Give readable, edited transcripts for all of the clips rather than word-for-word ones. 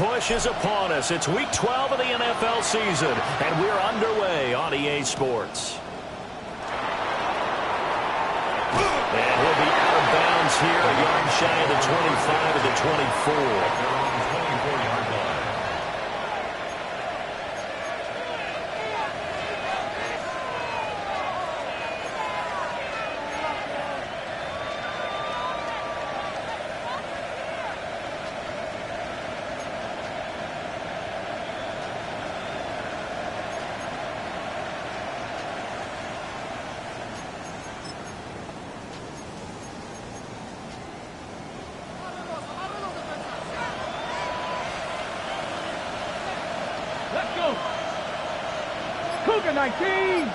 push is upon us. It's Week 12 of the NFL season, and we're underway on EA Sports. And he'll be out of bounds here, a yard shy of the 25 of the 24. Cougar 19.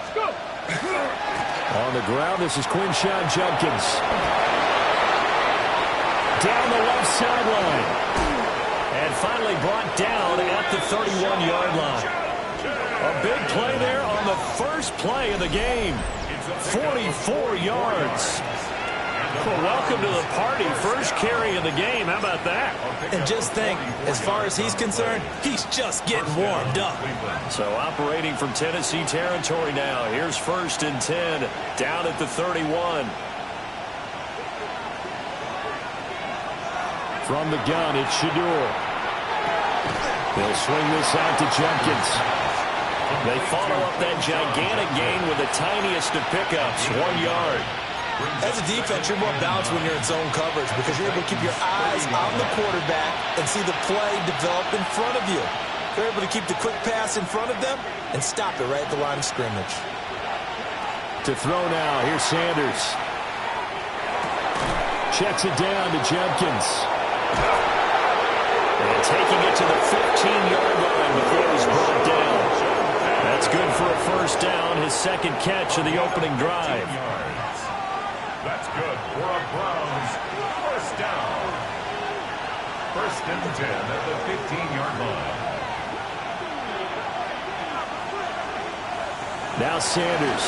Scoop. On the ground, this is Quinshon Judkins. Down the left sideline. And finally brought down at the 31-yard line. A big play there on the first play of the game. 44 yards. Well, welcome to the party. First carry of the game. How about that? And just think, as far as he's concerned, he's just getting warmed up. So operating from Tennessee territory now. Here's 1st and 10 down at the 31. From the gun, it's Shedeur. They'll swing this out to Judkins. They follow up that gigantic gain with the tiniest of pickups, 1 yard. As a defense, you're more balanced when you're in zone coverage because you're able to keep your eyes on the quarterback and see the play develop in front of you. You're able to keep the quick pass in front of them and stop it right at the line of scrimmage. To throw now, here's Sanders. Checks it down to Judkins. And taking it to the 15-yard line before he's brought down. That's good for a first down, his second catch of the opening drive. That's good for a Browns first down. 1st and 10 at the 15-yard line. Now Sanders.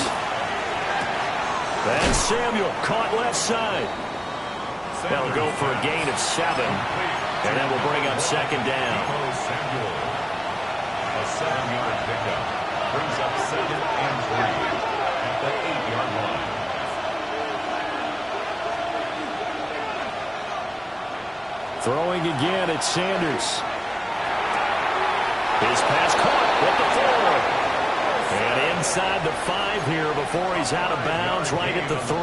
And Samuel caught left side. They'll go for a gain of 7. And that will bring up second down. A 7-yard pickup brings up 2nd and 3 at the 8-yard line. Throwing again at Sanders. His pass caught with the 4. And inside the 5 here before he's out of bounds right at the 3.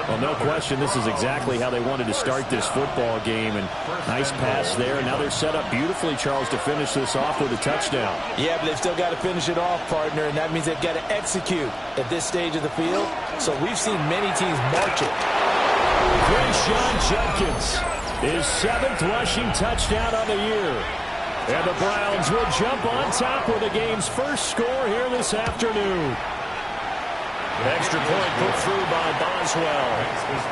Well, no question, this is exactly how they wanted to start this football game. And nice pass there. And now they're set up beautifully, Charles, to finish this off with a touchdown. Yeah, but they've still got to finish it off, partner, and that means they've got to execute at this stage of the field. So we've seen many teams march it. Quinshon Judkins, his 7th rushing touchdown of the year. And the Browns will jump on top with the game's first score here this afternoon. Extra point put through by Boswell.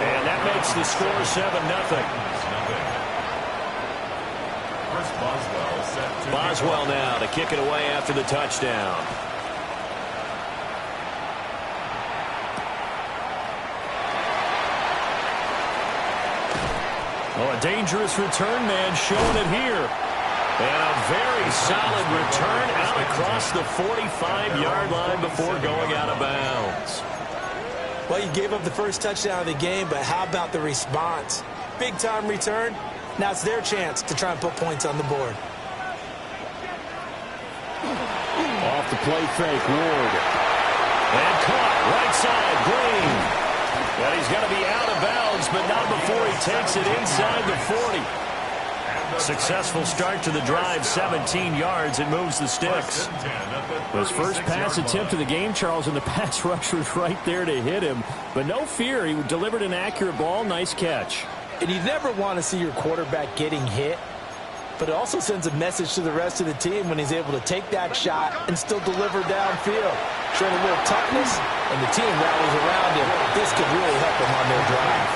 And that makes the score 7-0. Boswell now to kick it away after the touchdown. Oh, a dangerous return man showing it here. And a very solid return out across the 45-yard line before going out of bounds. Well, you gave up the first touchdown of the game, but how about the response? Big-time return. Now it's their chance to try and put points on the board. Off the play fake, Ward. And caught, right side, Green. But he's going to be out of bounds, but not before he takes it inside the 40. Successful start to the drive, 17 yards. It moves the sticks. His first pass attempt of the game, Charles, and the pass rush was right there to hit him. But no fear, he delivered an accurate ball. Nice catch. And you never want to see your quarterback getting hit, but it also sends a message to the rest of the team when he's able to take that shot and still deliver downfield. Showing a little toughness, and the team rallies around him. This could really help them on their drive.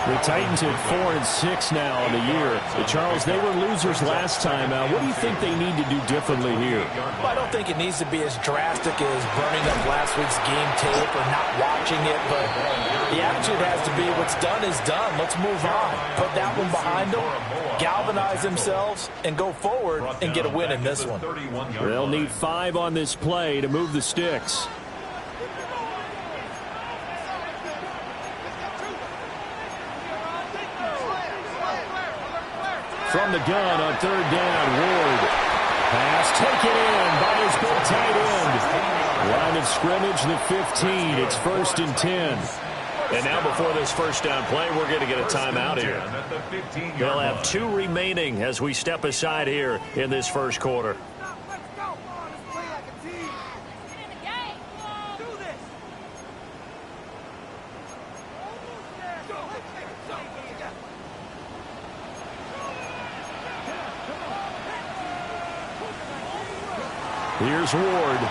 The Titans at 4-6 now on the year. Charles, they were losers last time. What do you think they need to do differently here? Well, I don't think it needs to be as drastic as burning up last week's game tape or not watching it, but the attitude has to be what's done is done. Let's move on. Put that one behind them, galvanize themselves, and go forward and get a win in this one. They'll need 5 on this play to move the sticks. From the gun on 3rd down, Ward. Pass taken in by his big tight end. Line of scrimmage, the 15. It's 1st and 10. And now before this first down play, we're going to get a timeout here. They'll have 2 remaining as we step aside here in this first quarter. Here's Ward. A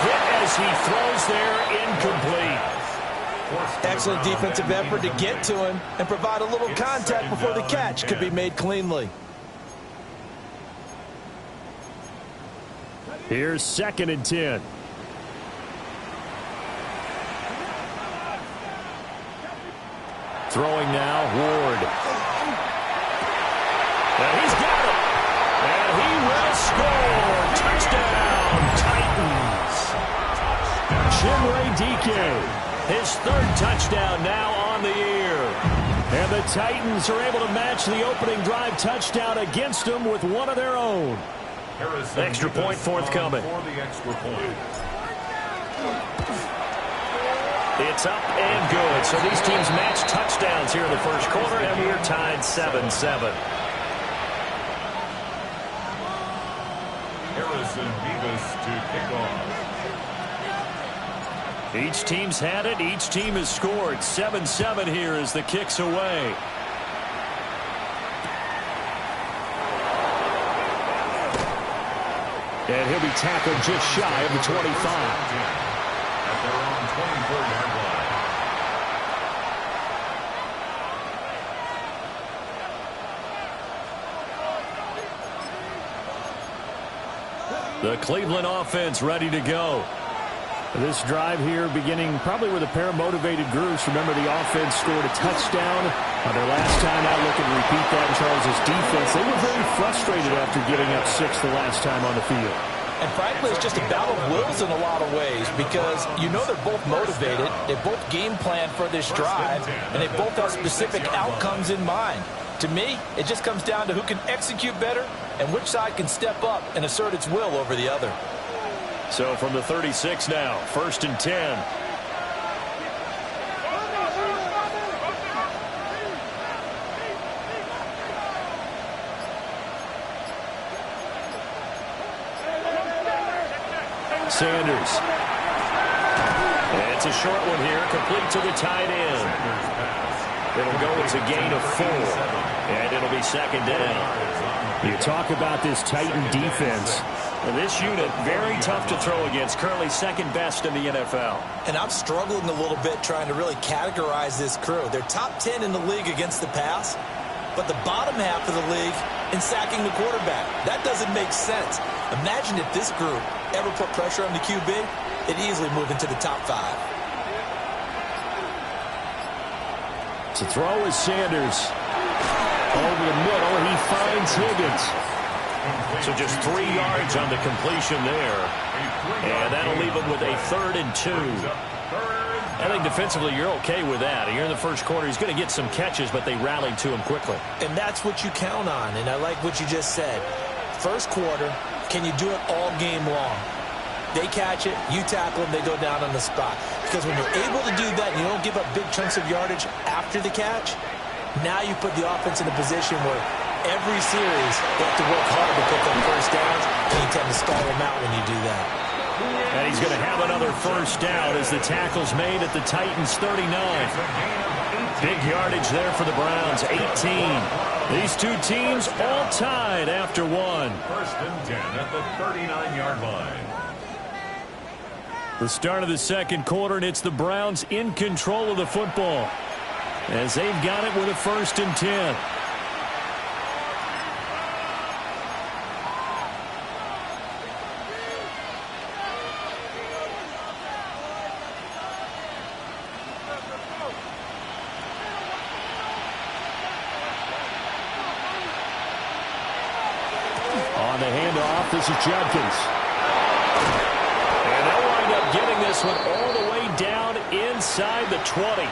hit as he throws there, incomplete. Excellent defensive effort to get to him and provide a little contact before the catch could be made cleanly. Here's 2nd and 10. Throwing now, Ward. And he's got it. And he will score. Touchdown, Titans. Chimere Dike, his 3rd touchdown now on the year. And the Titans are able to match the opening drive touchdown against them with one of their own. Extra point forthcoming. It's up and good. So these teams match touchdowns here in the first quarter, and we're tied 7-7. Harrison Beavis to kick off. Each team's had it. Each team has scored. 7-7 here as the kick's away. And he'll be tackled just shy of the 25. At their own 24-yard line. The Cleveland offense ready to go. This drive here beginning probably with a pair of motivated groups. Remember, the offense scored a touchdown on their last time out. Looking to repeat that in Charles's defense. They were very frustrated after giving up 6 the last time on the field. And frankly, it's just a battle of wills in a lot of ways because you know they're both motivated. They both game plan for this drive, and they both have specific outcomes in mind. To me, it just comes down to who can execute better and which side can step up and assert its will over the other. So from the 36 now, 1st and 10. Sanders. It's a short one here, complete to the tight end. It'll go as a gain of 4, and it'll be 2nd down. You talk about this Titan defense. This unit, very tough to throw against, currently 2nd best in the NFL. And I'm struggling a little bit trying to really categorize this crew. They're top 10 in the league against the pass, but the bottom half of the league in sacking the quarterback. That doesn't make sense. Imagine if this group ever put pressure on the QB, it'd easily move into the top 5. To throw is Sanders. Over the middle, he finds Higgins. So just 3 yards on the completion there. And that'll leave him with a 3rd and 2. I think defensively you're okay with that. Here in the first quarter, he's going to get some catches, but they rallied to him quickly. And that's what you count on, and I like what you just said. First quarter, can you do it all game long? They catch it, you tackle them, they go down on the spot. Because when you're able to do that and you don't give up big chunks of yardage after the catch, now you put the offense in a position where every series they have to work hard to pick up first downs, and you tend to stall them out when you do that. And he's going to have another first down as the tackle's made at the Titans' 39. Big yardage there for the Browns, 18. These two teams all tied after 1. 1st and 10 at the 39-yard line. The start of the second quarter, and it's the Browns in control of the football as they've got it with a 1st and 10. On the handoff, this is Judkins. And they'll wind up getting this one all the way down inside the 20.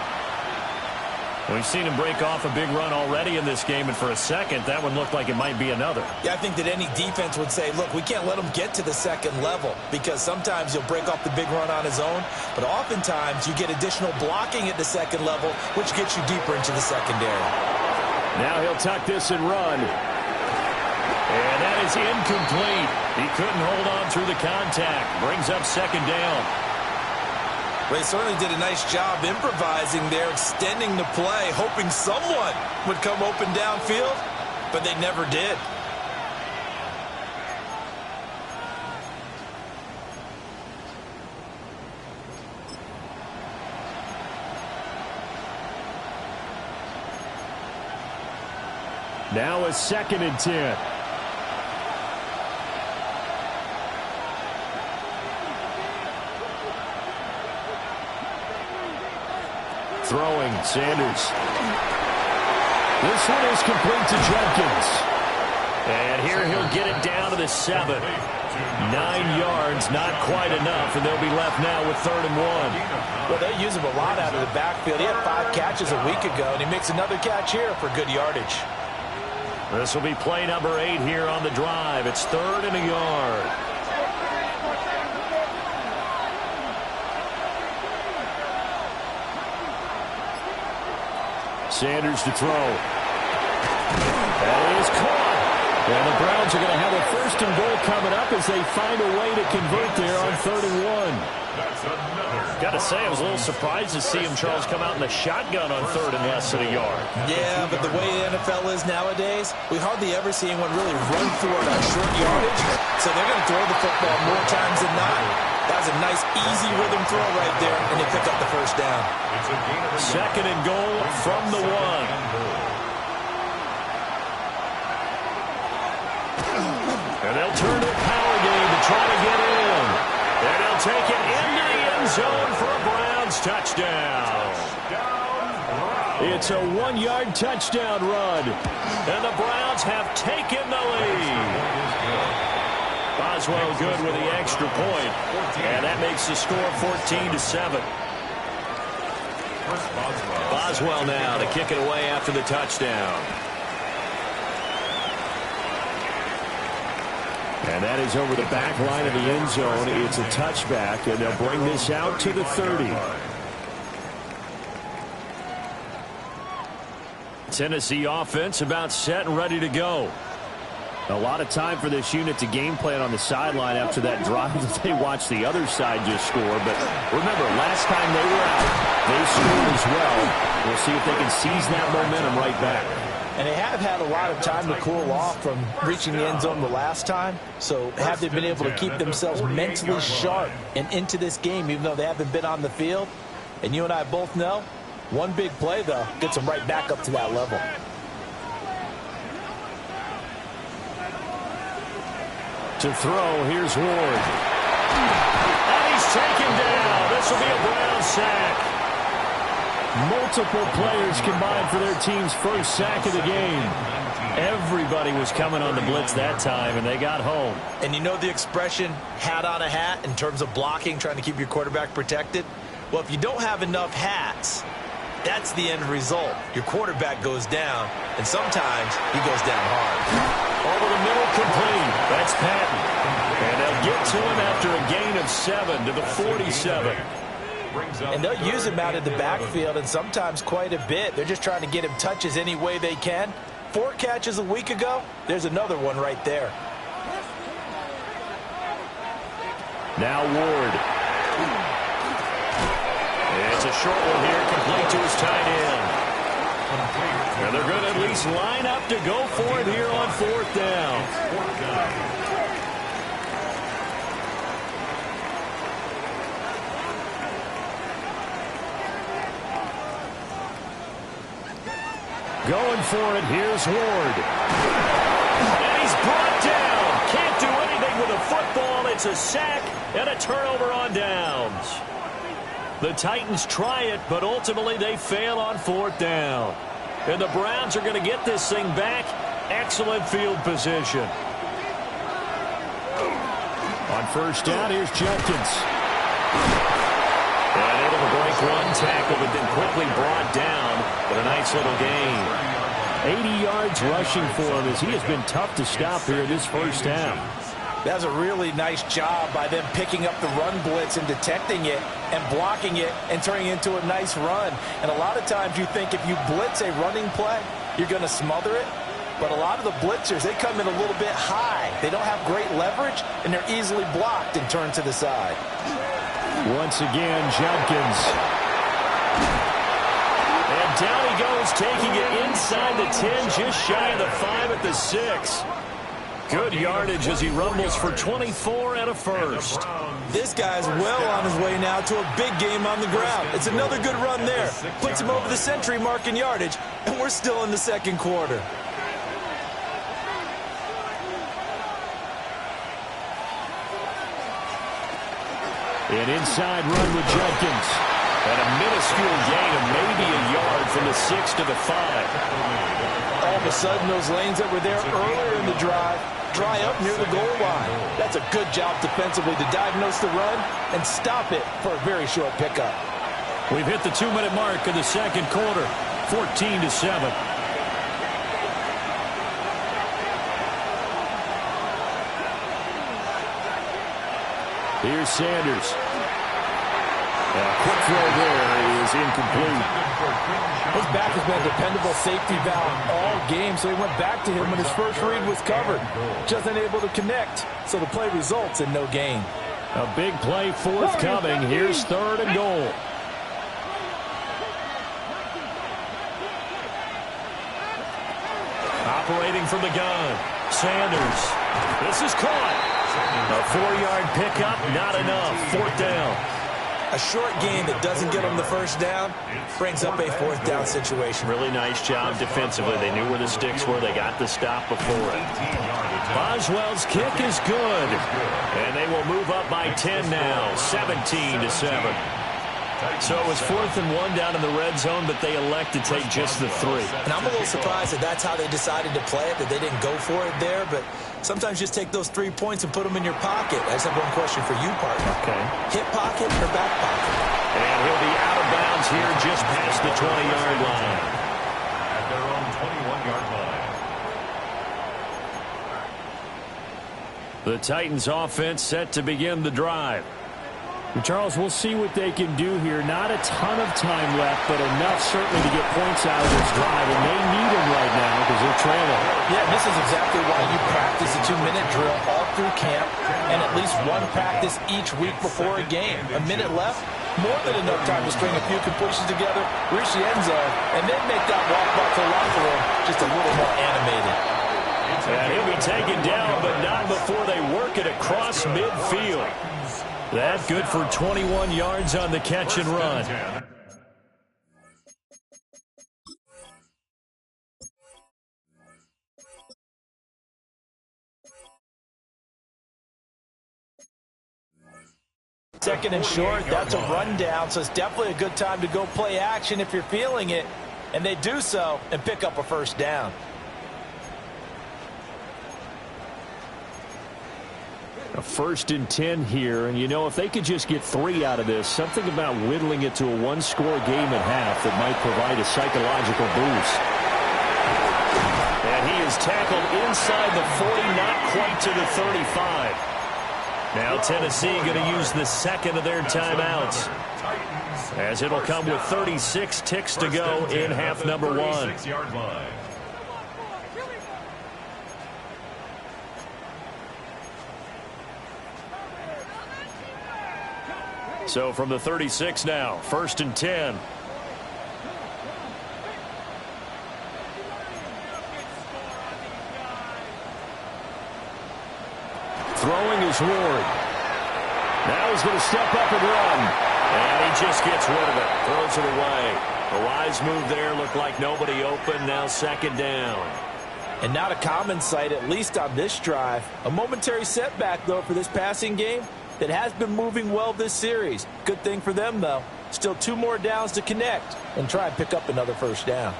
We've seen him break off a big run already in this game, and for a second, that one looked like it might be another. Yeah, I think that any defense would say, look, we can't let him get to the second level because sometimes he'll break off the big run on his own, but oftentimes you get additional blocking at the second level, which gets you deeper into the secondary. Now he'll tuck this and run. And that is incomplete. He couldn't hold on through the contact. Brings up 2nd down. They certainly did a nice job improvising there, extending the play, hoping someone would come open downfield, but they never did. Now a 2nd and 10. Throwing, Sanders. This one is complete to Judkins. And here he'll get it down to the 7. 9 yards, not quite enough, and they'll be left now with 3rd and 1. Well, they use him a lot out of the backfield. He had 5 catches a week ago, and he makes another catch here for good yardage. This will be play number 8 here on the drive. It's 3rd and a yard. Sanders to throw. That is caught. And the Browns are going to have a 1st and goal coming up as they find a way to convert there on 3rd and 1. Got to say, I was a little surprised to see him, Charles, come out in the shotgun on 3rd and less than a yard. Yeah, but the way the NFL is nowadays, we hardly ever see anyone really run for it on short yardage. So they're going to throw the football more times than not. That was a nice, easy rhythm throw right there, and they pick up the 1st down. 2nd and goal from the 1. And they'll turn to a power game to try to get in. And they'll take it into the end zone for a Browns touchdown. It's a 1-yard touchdown run. And the Browns have taken the lead. Boswell good with the extra point. And that makes the score 14-7. Boswell now to kick it away after the touchdown. And that is over the back line of the end zone. It's a touchback, and they'll bring this out to the 30. Tennessee offense about set and ready to go. A lot of time for this unit to game plan on the sideline after that drive that they watched the other side just score. But remember, last time they were out, they scored as well. We'll see if they can seize that momentum right back. And they have had a lot of time to cool off from reaching the end zone the last time. So have they been able to keep themselves mentally sharp and into this game, even though they haven't been on the field? And you and I both know, one big play, though, gets them right back up to that level. To throw, here's Ward. And he's taken down. This will be a Brown sack. Multiple players combined for their team's 1st sack of the game. Everybody was coming on the blitz that time, and they got home. And you know the expression, hat on a hat, in terms of blocking, trying to keep your quarterback protected? Well, if you don't have enough hats, that's the end result. Your quarterback goes down, and sometimes he goes down hard. Over the middle, complete. That's Patton. And they'll get to him after a gain of 7 to the 47. And they'll use him out of the backfield, and sometimes quite a bit. They're just trying to get him touches any way they can. 4 catches a week ago. There's another one right there. Now Ward. It's a short one here, complete to his tight end. And they're going to at least line up to go for it here on 4th down. Going for it. Here's Ward. And he's brought down. Can't do anything with a football. It's a sack and a turnover on downs. The Titans try it, but ultimately they fail on 4th down. And the Browns are going to get this thing back. Excellent field position. On 1st down, here's Judkins. And able to break one tackle, but then quickly brought down. But a nice little gain. 80 yards rushing for him as he has been tough to stop here in this 1st half. That's a really nice job by them picking up the run blitz and detecting it and blocking it and turning it into a nice run. And a lot of times you think if you blitz a running play, you're going to smother it. But a lot of the blitzers, they come in a little bit high. They don't have great leverage, and they're easily blocked and turned to the side. Once again, Judkins. And down he goes, taking it inside the 10, just shy of the 5 at the 6. Good yardage as he rumbles for 24 and a first. This guy's well on his way now to a big game on the ground. It's another good run there. Puts him over the century mark in yardage, and we're still in the second quarter. An inside run with Judkins. And a minuscule gain of maybe a yard from the 6 to the 5. All of a sudden, those lanes that were there earlier in the drive dry up near the goal line. That's a good job defensively to diagnose the run and stop it for a very short pickup. We've hit the 2-minute mark of the second quarter, 14-7. Here's Sanders. And a quick throw there is incomplete. His back has been a dependable safety valve all game, so he went back to him when his first read was covered. Just unable to connect, so the play results in no gain. A big play forthcoming. Here's 3rd and goal. Operating from the gun. Sanders. This is caught. A 4-yard pickup, not enough. 4th down. A short gain that doesn't get them the first down brings up a 4th down situation. Really nice job defensively. They knew where the sticks were. They got the stop before it. Boswell's kick is good. And they will move up by 10 now, 17-7. So it was 4th and 1 down in the red zone, but they elect to take just the 3. And I'm a little surprised that that's how they decided to play it, that they didn't go for it there. But sometimes just take those 3 points and put them in your pocket. I just have one question for you, partner. Okay. Hip pocket or back pocket? And he'll be out of bounds here just past the 20-yard line. At their own 21-yard line. The Titans offense set to begin the drive. Charles, we'll see what they can do here. Not a ton of time left, but enough certainly to get points out of this drive, and they need them right now because they're trailing. Yeah, this is exactly why you practice a 2-minute drill all through camp and at least one practice each week before a game. A minute left, more than enough time to string a few completions together, reach the end zone, and then make that walk back to the locker room just a little more animated. And he'll be taken down, but not before they work it across midfield. That good for 21 yards on the catch and run. Second and short, that's a rundown, so it's definitely a good time to go play action if you're feeling it. And they do so and pick up a 1st down. A 1st and 10 here, and you know, if they could just get 3 out of this, something about whittling it to a 1-score game at half that might provide a psychological boost. And he is tackled inside the 40, not quite to the 35. Now Tennessee going to use the 2nd of their timeouts, as it'll come with 36 ticks to go in half number 1. So from the 36 now, 1st and 10. Throwing is Ward. Now he's going to step up and run. And he just gets rid of it. Throws it away. A wise move there. Looked like nobody open. Now second down. And not a common sight, at least on this drive. A momentary setback, though, for this passing game that has been moving well this series. Good thing for them, though. Still 2 more downs to connect and try and pick up another first down.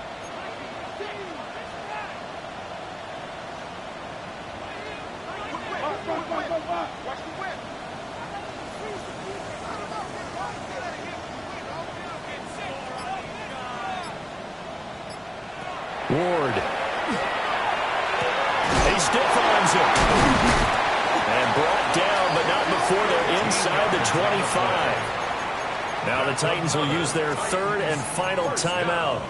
Ward. He stiff arms it. And brought down, but not before they're inside the 25. Now the Titans will use their third and final timeout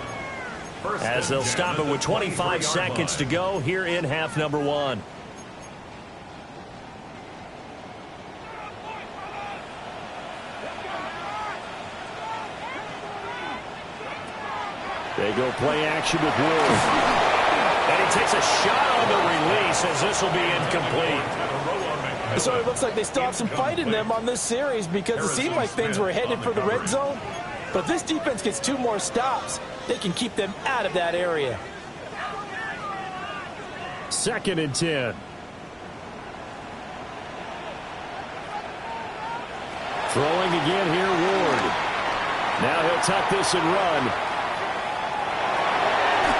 as they'll stop it with 25 seconds to go here in half number 1. They go play action with Ward. And he takes a shot on the release as this will be incomplete. So it looks like they still have some fight in them on this series because it seemed like things were headed for the red zone. But if this defense gets 2 more stops, they can keep them out of that area. 2nd and 10. Throwing again here, Ward. Now he'll tuck this and run.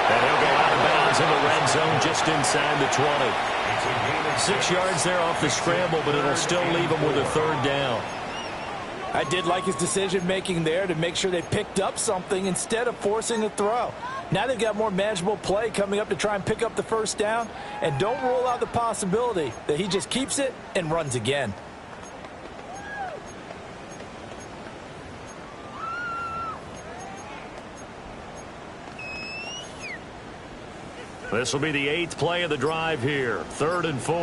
And he'll go out of bounds in the red zone just inside the 20. 6 yards there off the scramble, but it'll still leave him with a 3rd down. I did like his decision-making there to make sure they picked up something instead of forcing a throw. Now they've got more manageable play coming up to try and pick up the first down, and don't rule out the possibility that he just keeps it and runs again. This will be the 8th play of the drive here. 3rd and 4.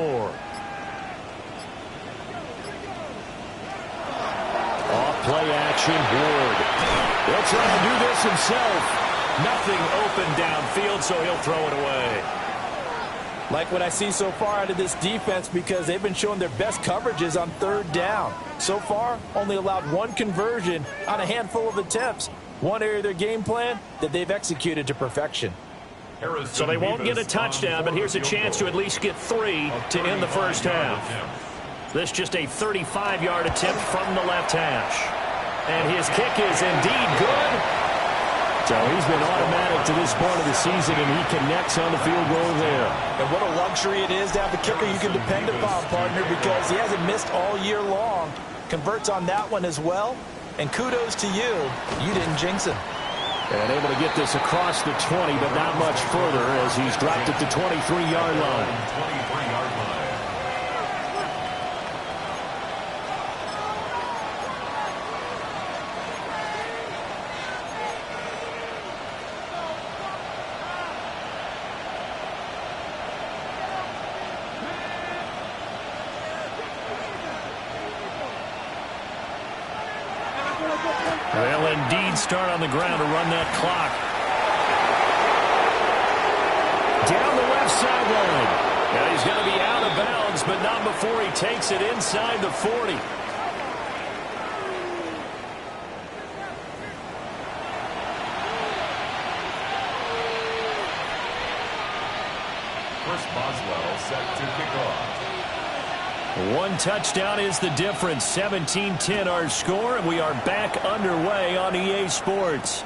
Off play action, Ward. He'll try to do this himself. Nothing open downfield, so he'll throw it away. Like what I see so far out of this defense because they've been showing their best coverages on 3rd down. So far, only allowed 1 conversion on a handful of attempts. One area of their game plan that they've executed to perfection. So they won't get a touchdown, but here's a chance to at least get 3 to end the first half. This just a 35-yard attempt from the left hash. And his kick is indeed good. So he's been automatic to this point of the season, and he connects on the field goal there. And what a luxury it is to have a kicker you can depend upon, partner, because he hasn't missed all year long. Converts on that one as well. And kudos to you. You didn't jinx him. And able to get this across the 20, but not much further as he's dropped at the 23-yard line. 23-yard line. They'll indeed start on the ground to run that clock. Down the left sideline. Now he's going to be out of bounds, but not before he takes it inside the 40. Chris Boswell set to kick off. 1 touchdown is the difference. 17-10 our score, and we are back underway on EA Sports.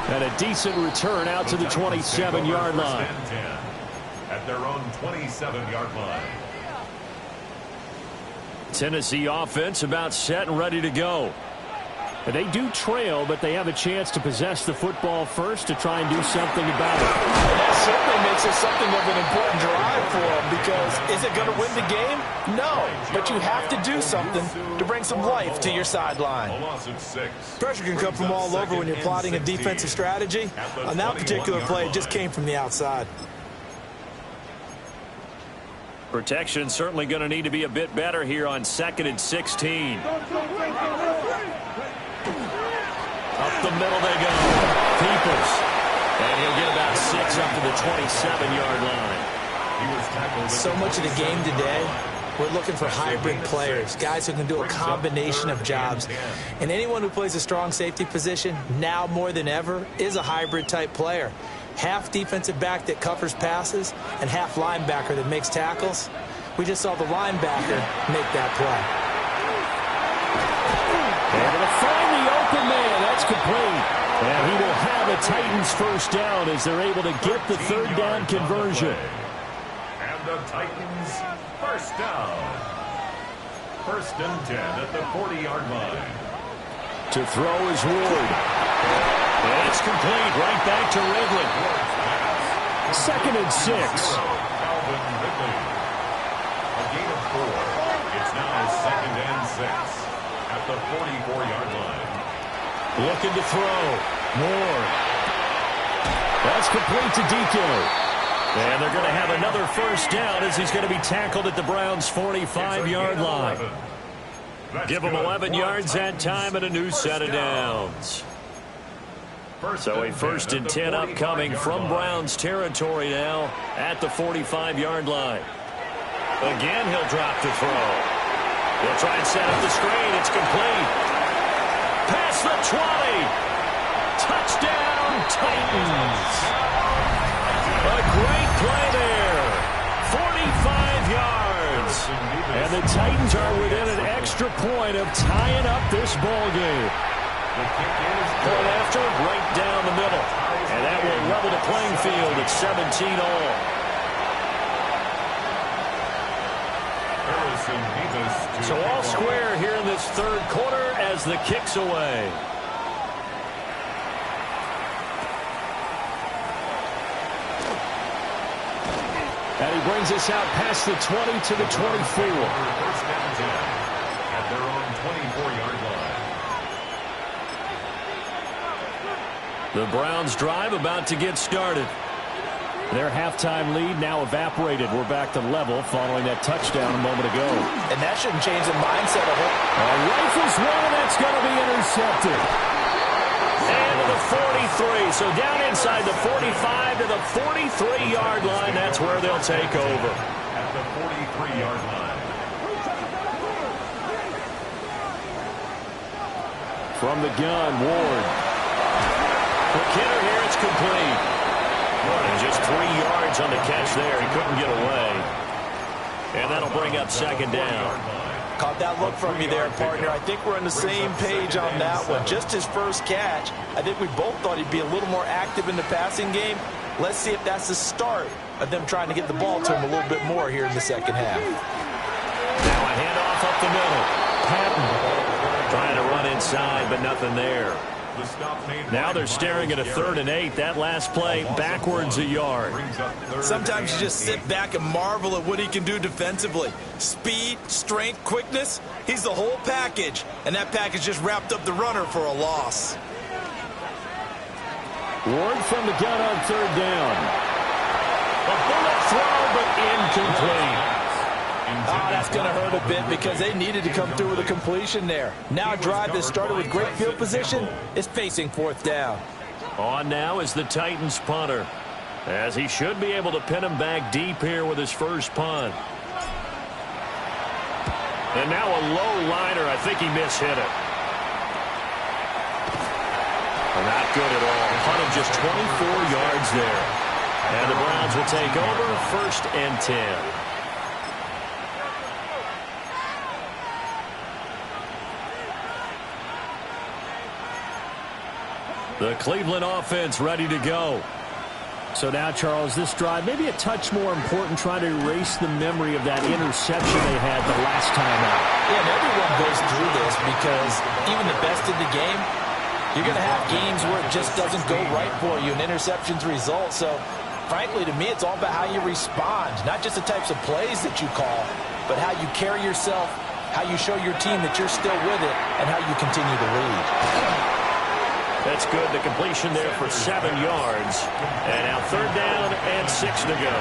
And a decent return out to the 27-yard line. At their own 27-yard line. Tennessee offense about set and ready to go. They do trail, but they have a chance to possess the football first to try and do something about it. And that certainly makes it something of an important drive for them because is it going to win the game? No, but you have to do something to bring some life to your sideline. Pressure can come from all over when you're plotting a defensive strategy. On that particular play, it just came from the outside. Protection certainly going to need to be a bit better here on 2nd and 16. Up the middle they go. Peoples. And he'll get about 6 up to the 27-yard line. So much of the game today We're looking for hybrid players, guys who can do a combination of jobs. And anyone who plays a strong safety position, now more than ever, is a hybrid-type player. Half defensive back that covers passes and half linebacker that makes tackles. We just saw the linebacker make that play. Able to find the open man. That's complete. And he will have a Titans first down as they're able to get the third down conversion. And the Titans first down. 1st and 10 at the 40-yard line. To throw is Ward. And it's complete. Right back to Ridley. 2nd and 6. Calvin Ridley. A gain of 4. It's now 2nd and 6 at the 44-yard line. Looking to throw. Moore. That's complete to DK. And they're going to have another first down as he's going to be tackled at the Browns' 45-yard line. Give him 11 yards that time and a new set of downs. So a 1st and 10 upcoming from Browns territory now at the 45-yard line. Again, he'll drop to throw. He'll try and set up the screen. It's complete. Past the 20. Touchdown, Titans. A great play there. 45 yards. And the Titans are within an extra point of tying up this ball game. Point after, right down the middle. And that will level the playing field at 17 all. So all square here in this third quarter as the kick's away. And he brings us out past the 20 to the 24. 1st and 10 at their own 24-yard line. The Browns drive about to get started. Their halftime lead now evaporated. We're back to level following that touchdown a moment ago. And that shouldn't change the mindset of it. Rifles one, and that's going to be intercepted. And to the 43. So down inside the 45 to the 43-yard line. That's where they'll take over. At the 43-yard line. From the gun, Ward. For Kidder here, it's complete. And just 3 yards on the catch there. He couldn't get away. And that'll bring up 2nd down. Caught that look from you there, partner. I think we're on the same page on that one. Just his first catch. I think we both thought he'd be a little more active in the passing game. Let's see if that's the start of them trying to get the ball to him a little bit more here in the second half. Now a handoff up the middle. Patton trying to run inside, but nothing there. Now they're staring at a 3rd and 8. That last play backwards a yard. Sometimes you just sit back and marvel at what he can do defensively. Speed, strength, quickness. He's the whole package. And that package just wrapped up the runner for a loss. Ward from the gun on 3rd down. A bullet throw, but incomplete. Oh, that's going to hurt a bit because they needed to come through with a completion there. Now a drive that started with great field position is facing 4th down. On now is the Titans punter, as he should be able to pin him back deep here with his first punt. And now a low liner. I think he mishit it. Not good at all. Punt of just 24 yards there. And the Browns will take over 1st and 10. The Cleveland offense ready to go. So now, Charles, this drive maybe a touch more important, trying to erase the memory of that interception they had the last time out. Yeah, and everyone goes through this because even the best in the game, you're going to have games where it just doesn't go right for you and interceptions result. So, frankly, to me, it's all about how you respond, not just the types of plays that you call, but how you carry yourself, how you show your team that you're still with it, and how you continue to lead. That's good. The completion there for 7 yards. And now 3rd down and 6 to go.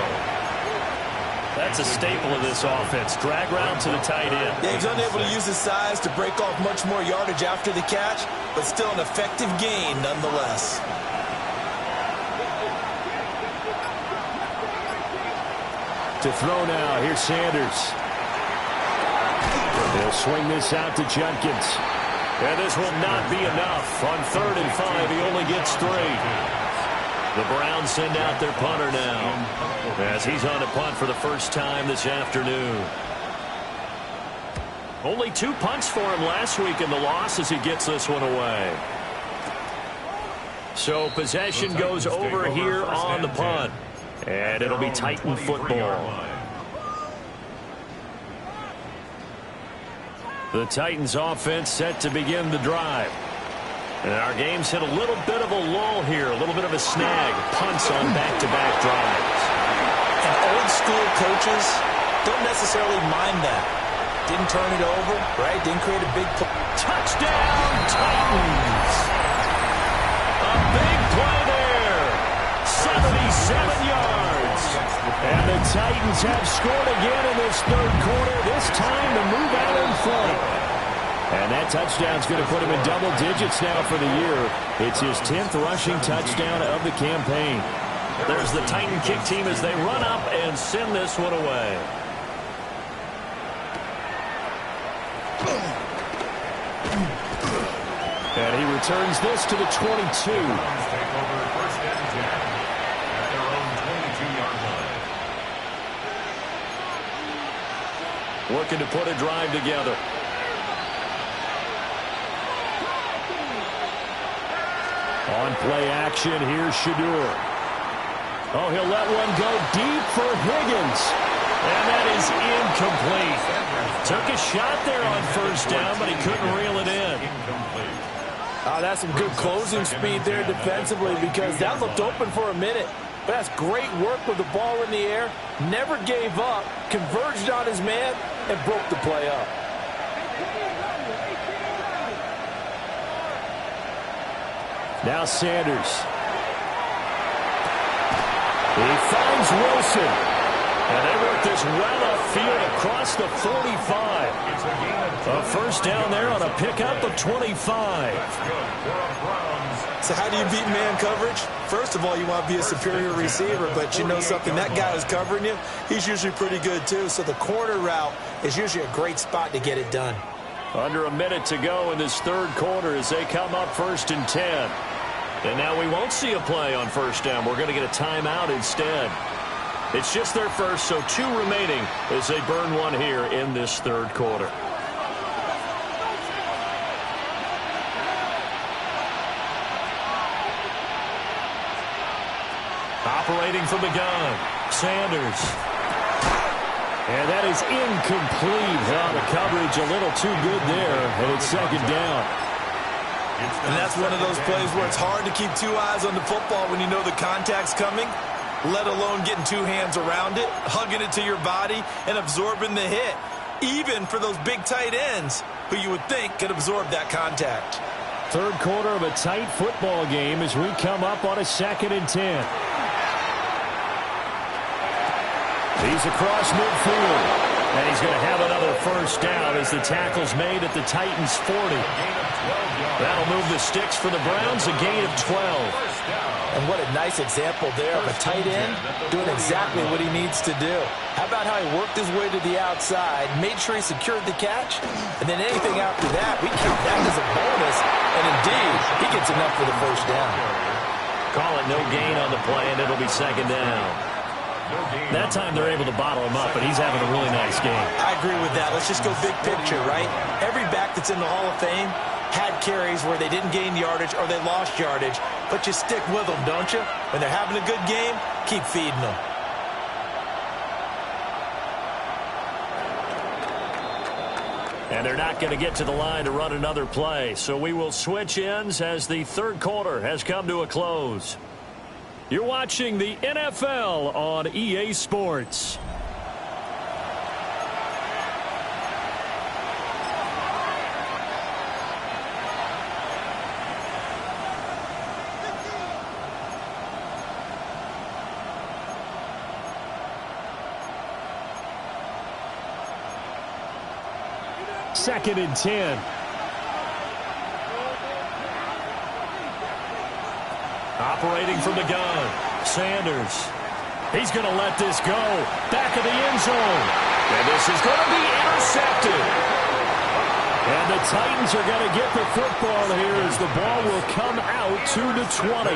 That's a staple of this offense. Drag route to the tight end. Yeah, he's unable to use his size to break off much more yardage after the catch, but still an effective gain nonetheless. To throw now. Here's Sanders. He'll swing this out to Judkins. And this will not be enough. On 3rd and 5, he only gets 3. The Browns send out their punter now, as he's on to punt for the first time this afternoon. Only 2 punts for him last week in the loss as he gets this one away. So possession goes over here on the punt. And it'll be Titan football. The Titans offense set to begin the drive. And our game's hit a little bit of a lull here, a little bit of a snag. Punts on back-to-back drives. And old school coaches don't necessarily mind that. Didn't turn it over, right? Didn't create a big play. Touchdown, Titans! A big play there. 77 yards. And the Titans have scored again in this third quarter, this time to move out in front. And that touchdown's going to put him in double digits now for the year. It's his 10th rushing touchdown of the campaign. There's the Titan kick team as they run up and send this one away. And he returns this to the 22. Looking to put a drive together. On play action, here's Shedeur. Oh, he'll let one go deep for Higgins. And that is incomplete. Took a shot there on first down, but he couldn't reel it in. Oh, that's some good closing speed there defensively because that looked open for a minute. But that's great work with the ball in the air. Never gave up, converged on his man, and broke the play up. Now Sanders. He finds Wilson. And they work this well upfield across the 45. A first down there on a pickup of 25. So how do you beat man coverage? First of all, you want to be a superior receiver, but you know something, that guy who's covering you, he's usually pretty good too. So the corner route is usually a great spot to get it done. Under a minute to go in this third quarter as they come up 1st and 10. And now we won't see a play on first down. We're going to get a timeout instead. It's just their first, so 2 remaining as they burn one here in this third quarter. Operating from the gun, Sanders. And that is incomplete. The coverage a little too good there, and it's second down. And that's one of those plays where it's hard to keep 2 eyes on the football when you know the contact's coming, let alone getting 2 hands around it, hugging it to your body, and absorbing the hit, even for those big tight ends who you would think could absorb that contact. Third quarter of a tight football game as we come up on a 2nd and 10. He's across midfield, and he's going to have another first down as the tackle's made at the Titans' 40. That'll move the sticks for the Browns, a gain of 12. And what a nice example there of a tight end doing exactly what he needs to do. How about how he worked his way to the outside, made sure he secured the catch, and then anything after that, we count that as a bonus, and indeed, he gets enough for the first down. Call it no gain on the play, and it'll be second down. That time they're able to bottle him up, but he's having a really nice game. I agree with that. Let's just go big picture, right? Every back that's in the Hall of Fame had carries where they didn't gain yardage or they lost yardage, but you stick with them, don't you? When they're having a good game, keep feeding them. And they're not going to get to the line to run another play, so we will switch ends as the third quarter has come to a close. You're watching the NFL on EA Sports. Second and 10. Operating from the gun, Sanders. He's going to let this go. Back of the end zone. And this is going to be intercepted. And the Titans are going to get the football here as the ball will come out to the 20.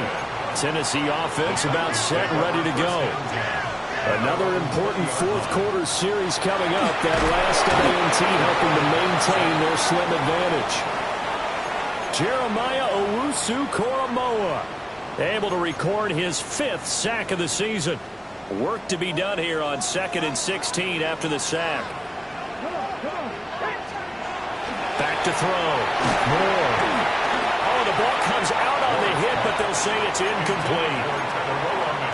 Tennessee offense about set and ready to go. Another important fourth-quarter series coming up. That last INT helping to maintain their slim advantage. Jeremiah Owusu-Koramoah able to record his 5th sack of the season. Work to be done here on 2nd and 16 after the sack. Back to throw. Moore. Oh, the ball comes out on the hit, but they'll say it's incomplete.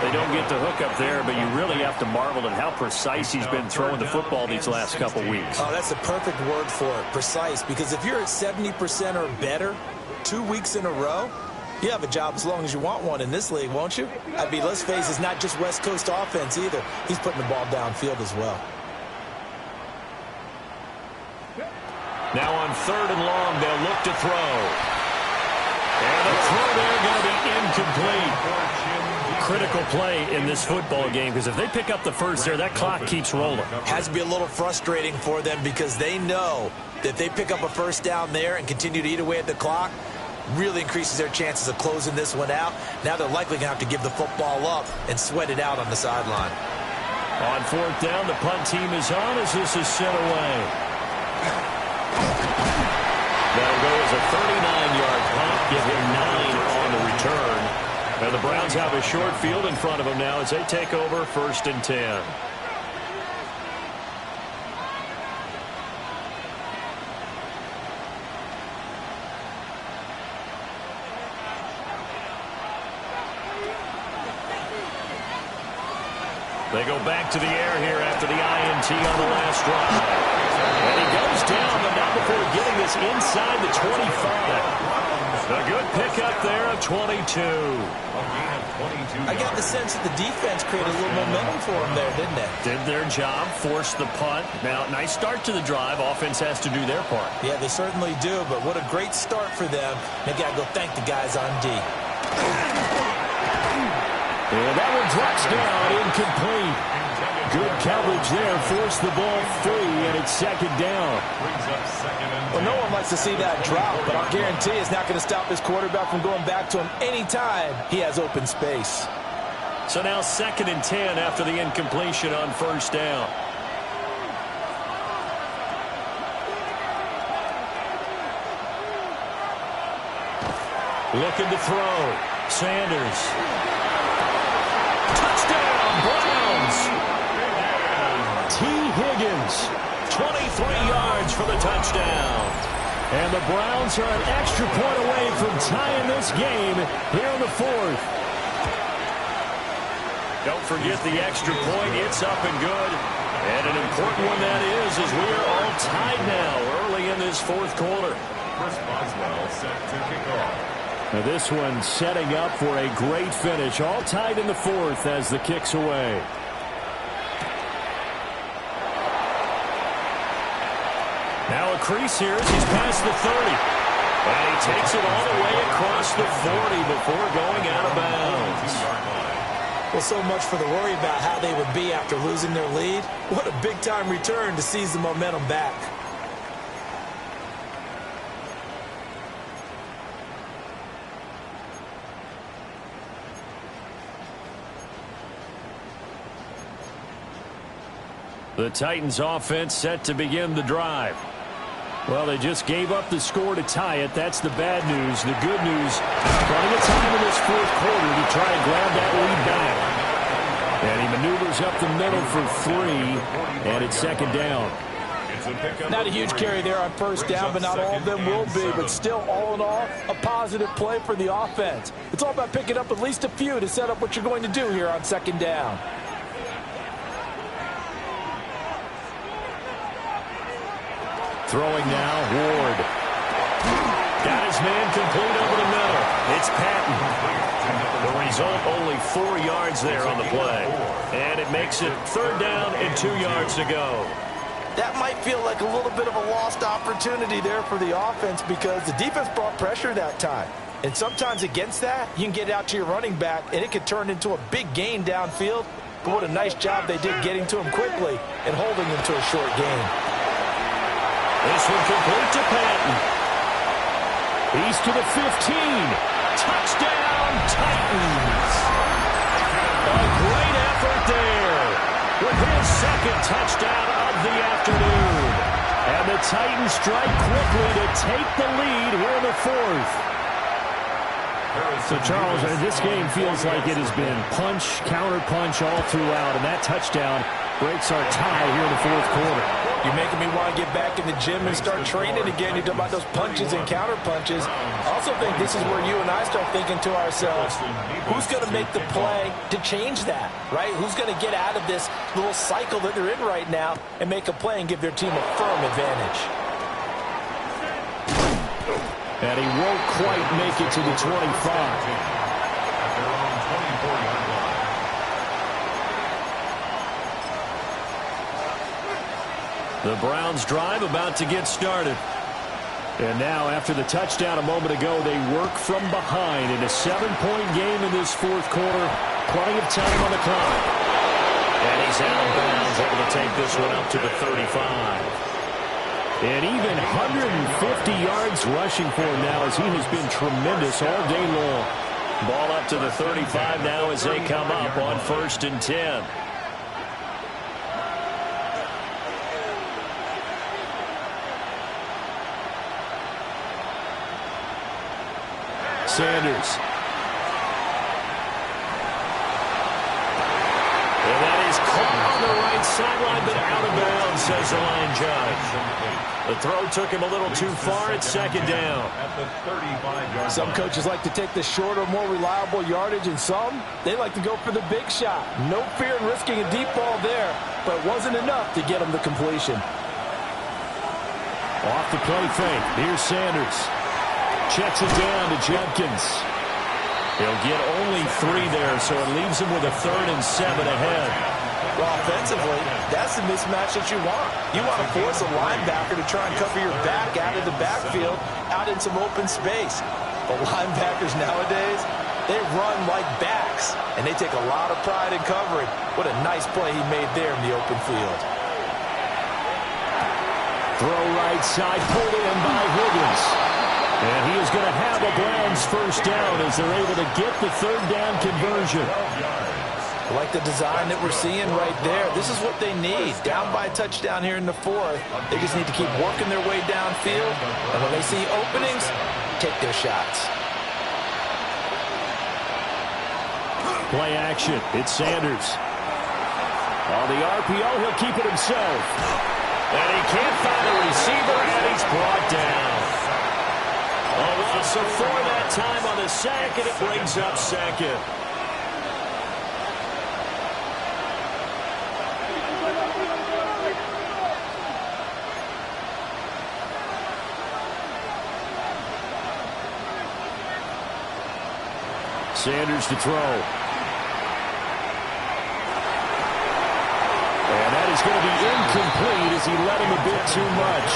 They don't get the hook up there, but you really have to marvel at how precise he's been throwing the football these last couple weeks. Oh, that's a perfect word for it, precise, because if you're at 70% or better 2 weeks in a row, you have a job as long as you want one in this league, won't you? I mean, let's face it, it's not just West Coast offense either. He's putting the ball downfield as well. Now on 3rd and long, they'll look to throw. And the throw there going to be incomplete. Critical play in this football game, because if they pick up the first there, that clock keeps rolling. Has to be a little frustrating for them because they know that if they pick up a first down there and continue to eat away at the clock, really increases their chances of closing this one out. Now they're likely going to have to give the football up and sweat it out on the sideline. On 4th down, the punt team is on as this is sent away. That'll go as a 39-yard punt, give him 9 on the return. And the Browns have a short field in front of them now as they take over 1st and 10. They go back to the air here after the INT on the last drive. And he goes down, but not before getting this inside the 25. A good pickup there of 22. I got the sense that the defense created a little momentum for them there, didn't they? Did their job, forced the punt. Now, nice start to the drive. Offense has to do their part. Yeah, they certainly do, but what a great start for them. They got to go thank the guys on D. And that one drops down, incomplete. Good coverage there, forced the ball free, and it's 2nd down. Well, no one likes to see that drop, but I'll guarantee it's not going to stop his quarterback from going back to him anytime he has open space. So now 2nd and 10 after the incompletion on 1st down. Looking to throw. Sanders. Touchdown, Browns! T. Higgins, 23 yards for the touchdown. And the Browns are an extra point away from tying this game here in the 4th. Don't forget the extra point. It's up and good. And an important one that is, as we are all tied now early in this 4th quarter. Chris Boswell set to kick off. Now this one setting up for a great finish. All tied in the 4th as the kick's away. Now a crease here as he's past the 30. And he takes it all the way across the 40 before going out of bounds. Well, so much for the worry about how they would be after losing their lead. What a big-time return to seize the momentum back. The Titans offense set to begin the drive. Well, they just gave up the score to tie it. That's the bad news. The good news, plenty of time in this 4th quarter to try and grab that lead back. And he maneuvers up the middle for 3, and it's 2nd down. Not a huge carry there on 1st down, but not all of them will be. But still, all in all, a positive play for the offense. It's all about picking up at least a few to set up what you're going to do here on 2nd down. Throwing now, Ward. Got his man complete over the middle. It's Patton. The result, only 4 yards there on the play. And it makes it 3rd down and 2 yards to go. That might feel like a little bit of a lost opportunity there for the offense because the defense brought pressure that time. And sometimes against that, you can get out to your running back, and it could turn into a big gain downfield. But what a nice job they did getting to him quickly and holding him to a short gain. This one complete to Patton. He's to the 15. Touchdown, Titans. A great effort there with his second touchdown of the afternoon. And the Titans strike quickly to take the lead here in the fourth. So, Charles, this game feels like it has been punch, counter-punch all throughout, and that touchdown breaks our tie here in the fourth quarter. You're making me want to get back in the gym and start training again. You talk about those punches and counter-punches. I also think this is where you and I start thinking to ourselves, who's going to make the play to change that, right? Who's going to get out of this little cycle that they're in right now and make a play and give their team a firm advantage? And he won't quite make it to the 25. The Browns drive about to get started. And now, after the touchdown a moment ago, they work from behind in a 7-point game in this fourth quarter. Plenty of time on the clock. And he's out of bounds, able to take this one up to the 35. And even 150 yards rushing for him now, as he has been tremendous all day long. Ball up to the 35 now as they come up on 1st and 10. Sanders. And that is caught on the right sideline, but out of bounds, says the line judge. The throw took him a little too far at 2nd down. Some coaches like to take the shorter, more reliable yardage, and some, they like to go for the big shot. No fear in risking a deep ball there, but it wasn't enough to get him the completion. Off the play fake. Here's Sanders. Checks it down to Jenkins. He'll get only 3 there, so it leaves him with a 3rd and 7 ahead. Well, offensively, that's the mismatch that you want. You want to force a linebacker to try and cover your back out of the backfield, out in some open space. But linebackers nowadays, they run like backs, and they take a lot of pride in covering. What a nice play he made there in the open field. Throw right side, pulled in by Higgins. And he is going to have a Browns first down as they're able to get the 3rd down conversion. I like the design that we're seeing right there. This is what they need. Down by a touchdown here in the 4th. They just need to keep working their way downfield. And when they see openings, take their shots. Play action. It's Sanders. On the RPO, he'll keep it himself. And he can't find a receiver, and he's brought down. A loss of 4 that time on the sack, and it brings up 2nd. Sanders to throw. And that is going to be incomplete as he let him a bit too much.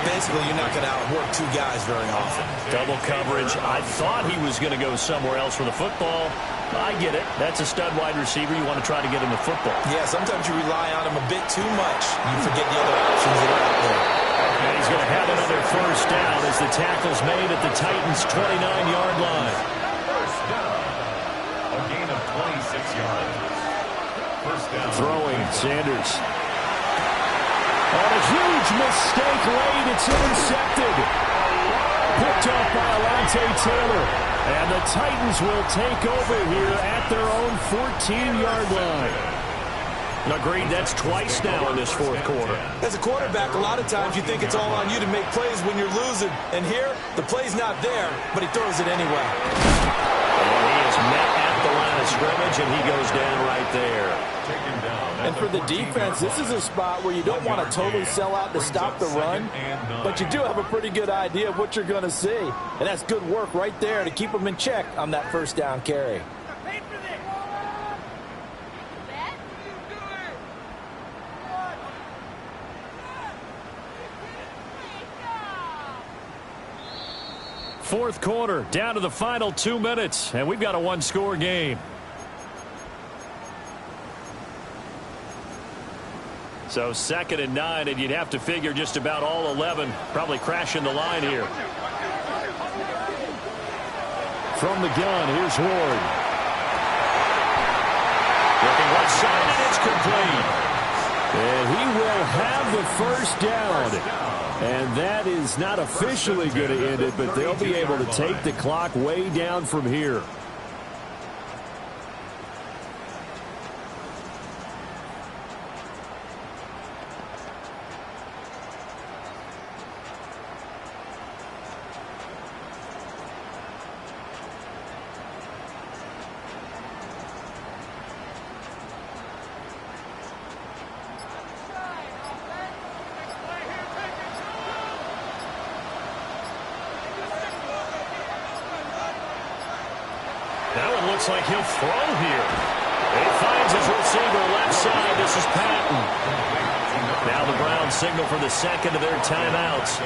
Basically, you're not going to outwork 2 guys very often. Double coverage. I thought he was going to go somewhere else with the football. I get it. That's a stud wide receiver. You want to try to get him the football. Yeah, sometimes you rely on him a bit too much. You forget the other options that are out there. And he's going to have another first down as the tackle's made at the Titans' 29-yard line. First down. A gain of 26 yards. First down. Throwing, Sanders. On a huge mistake late, it's intercepted. Picked off by Alontae Taylor. And the Titans will take over here at their own 14-yard line. Agreed, that's twice now in this fourth quarter. As a quarterback, a lot of times you think it's all on you to make plays when you're losing. And here, the play's not there, but he throws it anyway. And he is met at the line of scrimmage, and he goes down right there. And for the defense, this is a spot where you don't want to totally sell out to stop the run, but you do have a pretty good idea of what you're going to see. And that's good work right there to keep them in check on that first down carry. Fourth quarter, down to the final 2 minutes, and we've got a one-score game. So 2nd and 9, and you'd have to figure just about all 11 probably crashing the line here. From the gun, here's Ward. Looking right side, and it's complete. And he will have the first down. And that is not officially going to end it, but they'll be able to take the clock way down from here. That one looks like he'll throw here. He finds his receiver left side. This is Patton. Now the Browns signal for the second of their timeouts,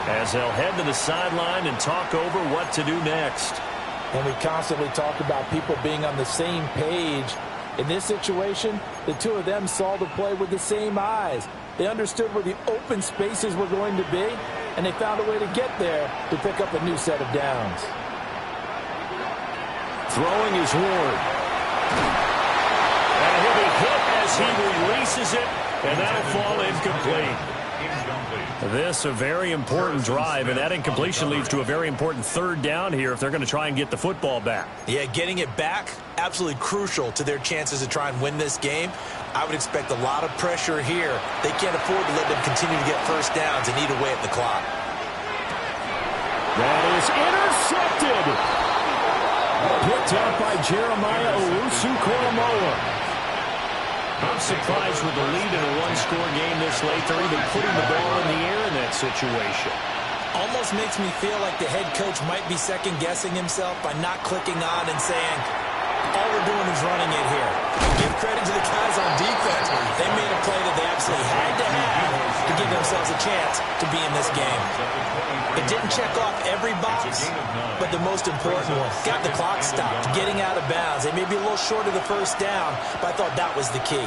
as they'll head to the sideline and talk over what to do next. And we constantly talk about people being on the same page. In this situation, the two of them saw the play with the same eyes. They understood where the open spaces were going to be, and they found a way to get there to pick up a new set of downs. Throwing is Ward. And he'll be hit as he releases it, and that'll fall incomplete. This a very important drive, and that incompletion leads to a very important 3rd down here if they're going to try and get the football back. Yeah, getting it back, absolutely crucial to their chances to try and win this game. I would expect a lot of pressure here. They can't afford to let them continue to get first downs and eat away at the clock. That is intercepted. Picked up by Jeremiah Owusu-Koramoah. I'm surprised with the lead in a one-score game this late. They're even putting the ball in the air in that situation. Almost makes me feel like the head coach might be second-guessing himself by not clicking on and saying, all we're doing is running it here. Give credit to the guys on defense. They made a play that they absolutely had to have to give themselves a chance to be in this game. It didn't check off every box, but the most important one, got the clock stopped, getting out of bounds. They may be a little short of the first down, but I thought that was the key.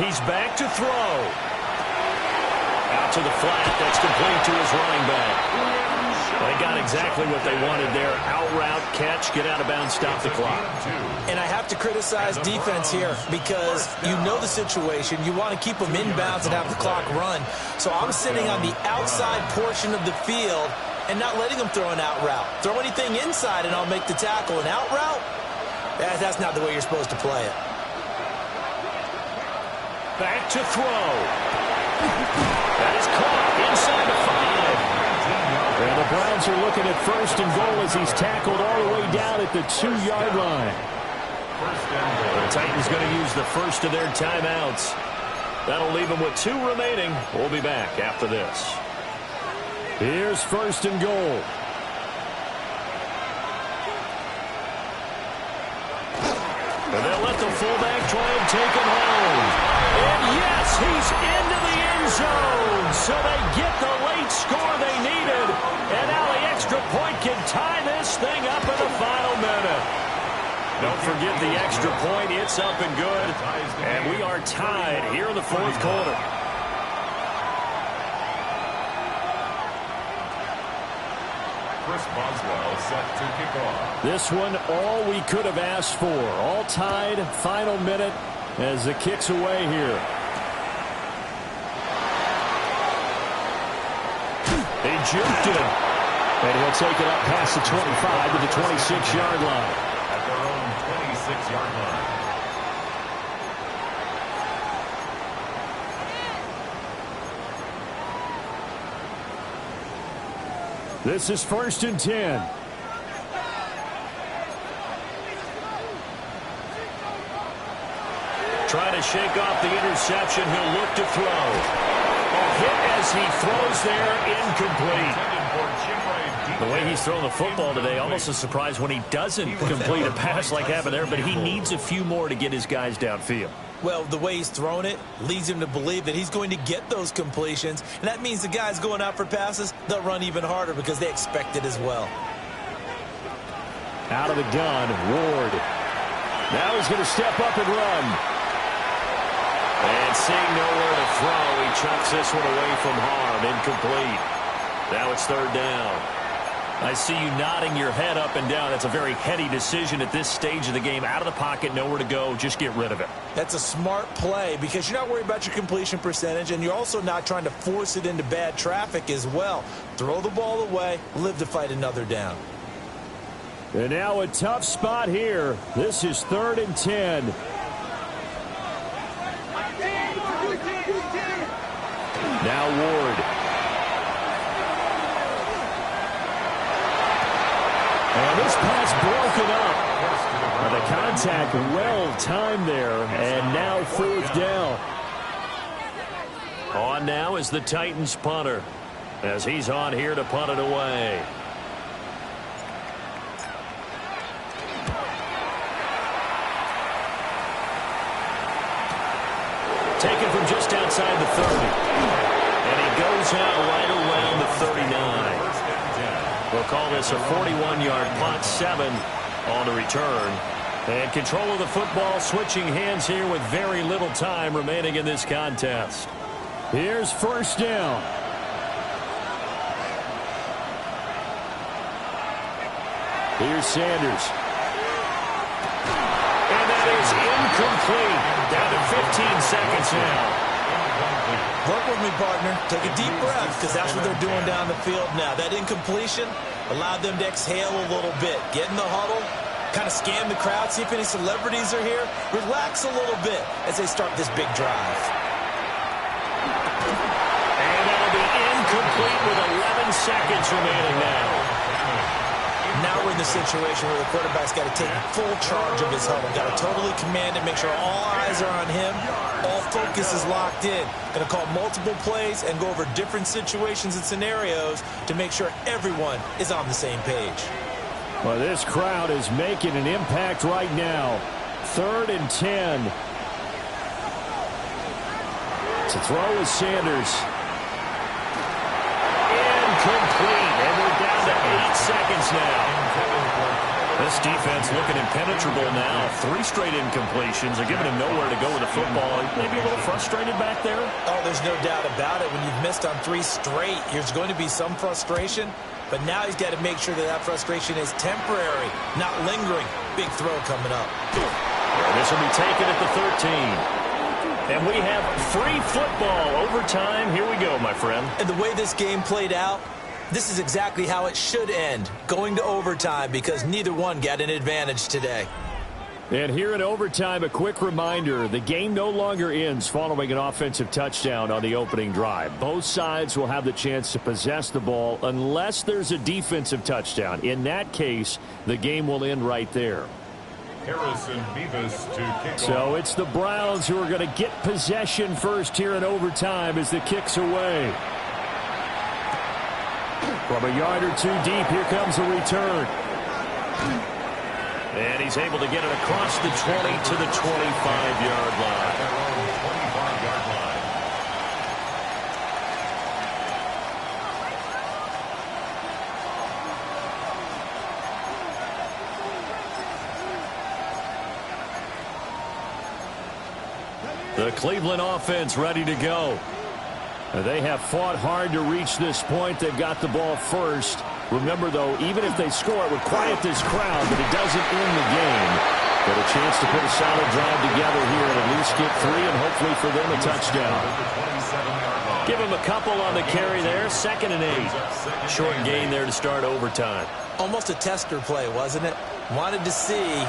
He's back to throw. Out to the flat. That's complete to his running back. They got exactly what they wanted there. Out route, catch, get out of bounds, stop the clock. And I have to criticize defense here because you know the situation. You want to keep them in bounds and have the clock run. So I'm sitting on the outside portion of the field and not letting them throw an out route. Throw anything inside and I'll make the tackle. An out route? That's not the way you're supposed to play it. Back to throw. That is caught inside the 5. And the Browns are looking at 1st and goal as he's tackled all the way down at the 2-yard line. The Titans going to use the first of their timeouts. That'll leave them with 2 remaining. We'll be back after this. Here's 1st and goal. And they'll let the fullback try and take it home. And yes, he's into the end zone. So they get the late score they needed. And now the extra point can tie this thing up in the final minute. Don't forget the extra point. It's up and good. And we are tied here in the 4th quarter. Chris Boswell set to kick off. This one, all we could have asked for. All tied, final minute as the kick's away here. They juked it. And he'll take it up past the 25 to the 26-yard line. At their own 26-yard line. This is 1st and 10. Trying to shake off the interception. He'll look to throw. A hit as he throws there, incomplete. The way he's throwing the football today, almost a surprise when he doesn't complete a pass like happened there, but he needs a few more to get his guys downfield. Well, the way he's thrown it leads him to believe that he's going to get those completions. And that means the guys going out for passes, they'll run even harder because they expect it as well. Out of the gun, Ward. Now he's going to step up and run. And seeing nowhere to throw, he chucks this one away from harm. Incomplete. Now it's third down. I see you nodding your head up and down. That's a very heady decision at this stage of the game. Out of the pocket, nowhere to go. Just get rid of it. That's a smart play because you're not worried about your completion percentage, and you're also not trying to force it into bad traffic as well. Throw the ball away, live to fight another down. And now a tough spot here. This is 3rd and 10. Now Ward. And this pass broken up. The contact well timed there, and now 4th down. On now is the Titans punter, as he's on here to punt it away. Taken from just outside the 30. And he goes out right around the 39. We'll call this a 41-yard punt, 7 on the return. And control of the football, switching hands here with very little time remaining in this contest. Here's 1st down. Here's Sanders. And that is incomplete. Down to 15 seconds now. Work with me, partner. Take a deep breath because that's what they're doing down the field now. That incompletion allowed them to exhale a little bit. Get in the huddle, kind of scan the crowd, see if any celebrities are here. Relax a little bit as they start this big drive. And that'll be incomplete with 11 seconds remaining now. Now we're in the situation where the quarterback's got to take full charge of his huddle. Got to totally command it, make sure all eyes are on him. All focus is locked in. Going to call multiple plays and go over different situations and scenarios to make sure everyone is on the same page. Well, this crowd is making an impact right now. 3rd and 10. To throw is Sanders. Incomplete. And we're down to 8 seconds now. This defense looking impenetrable now. 3 straight incompletions. They're giving him nowhere to go with the football. Maybe a little frustrated back there. Oh, there's no doubt about it. When you've missed on 3 straight, there's going to be some frustration. But now he's got to make sure that that frustration is temporary, not lingering. Big throw coming up. And this will be taken at the 13. And we have free football. Overtime. Here we go, my friend. And the way this game played out, this is exactly how it should end, going to overtime, because neither one got an advantage today. And here in overtime, a quick reminder, the game no longer ends following an offensive touchdown on the opening drive. Both sides will have the chance to possess the ball unless there's a defensive touchdown. In that case, the game will end right there. Harrison Beavis to kick So off. it's the Browns who are going to get possession first here in overtime as the kick's away. From a yard or 2 deep, here comes the return. And he's able to get it across the 20 to the 25-yard line. Their own 25-yard line. The Cleveland offense ready to go. They have fought hard to reach this point. They've got the ball first. Remember, though, even if they score, it would quiet this crowd, but it doesn't end the game. But a chance to put a solid drive together here and at least get 3 and hopefully for them a touchdown. Give him a couple on the carry there. 2nd and 8. Short gain there to start overtime. Almost a tester play, wasn't it? Wanted to see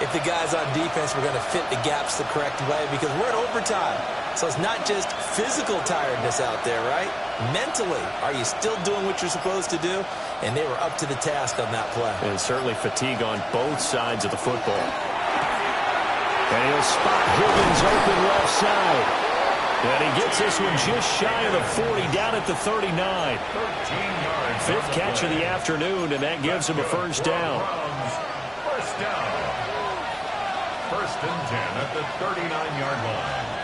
if the guys on defense were going to fit the gaps the correct way, because we're in overtime. So it's not just physical tiredness out there, right? Mentally, are you still doing what you're supposed to do? And they were up to the task on that play. And certainly fatigue on both sides of the football. And he'll spot Higgins open left side. And he gets this one just shy of the 40, down at the 39. 13 yards. 5th catch of the afternoon, and that gives him a first down. First down. 1st and 10 at the 39-yard line.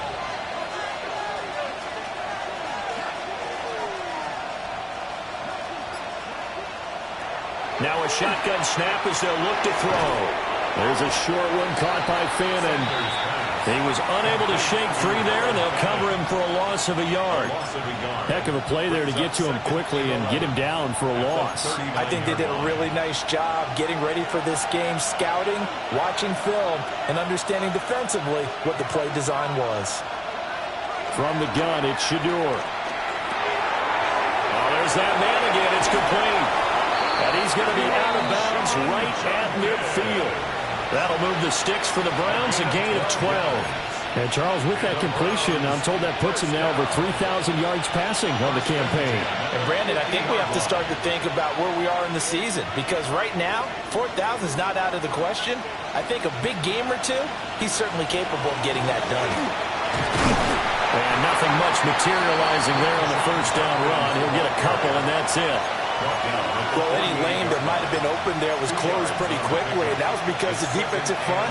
Now a shotgun snap as they'll look to throw. There's a short one caught by Fannin. He was unable to shake free there, and they'll cover him for a loss of a yard. Heck of a play there to get to him quickly and get him down for a loss. I think they did a really nice job getting ready for this game, scouting, watching film, and understanding defensively what the play design was. From the gun, it's Shedeur. Oh, there's that man again. It's complete. And he's going to be out of bounds right at midfield. That'll move the sticks for the Browns, a gain of 12. And Charles, with that completion, I'm told that puts him now over 3,000 yards passing on the campaign. And Brandon, I think we have to start to think about where we are in the season, because right now, 4,000 is not out of the question. I think a big game or two, he's certainly capable of getting that done. And nothing much materializing there on the first down run. He'll get a couple, and that's it. Well, any lane that might have been open there was closed pretty quickly, and that was because the defensive front,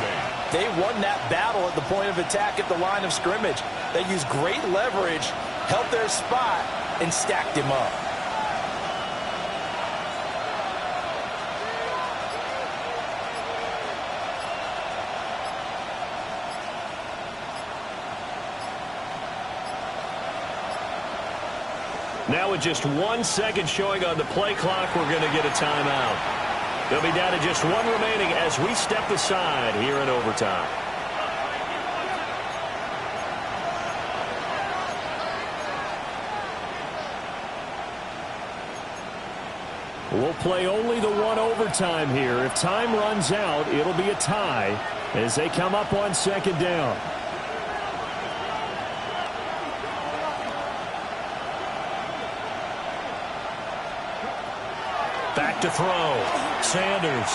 they won that battle at the point of attack at the line of scrimmage. They used great leverage, held their spot, and stacked him up. Now with just 1 second showing on the play clock, we're going to get a timeout. They'll be down to just one remaining as we step aside here in overtime. We'll play only the one overtime here. If time runs out, it'll be a tie as they come up on second down. Back to throw. Sanders.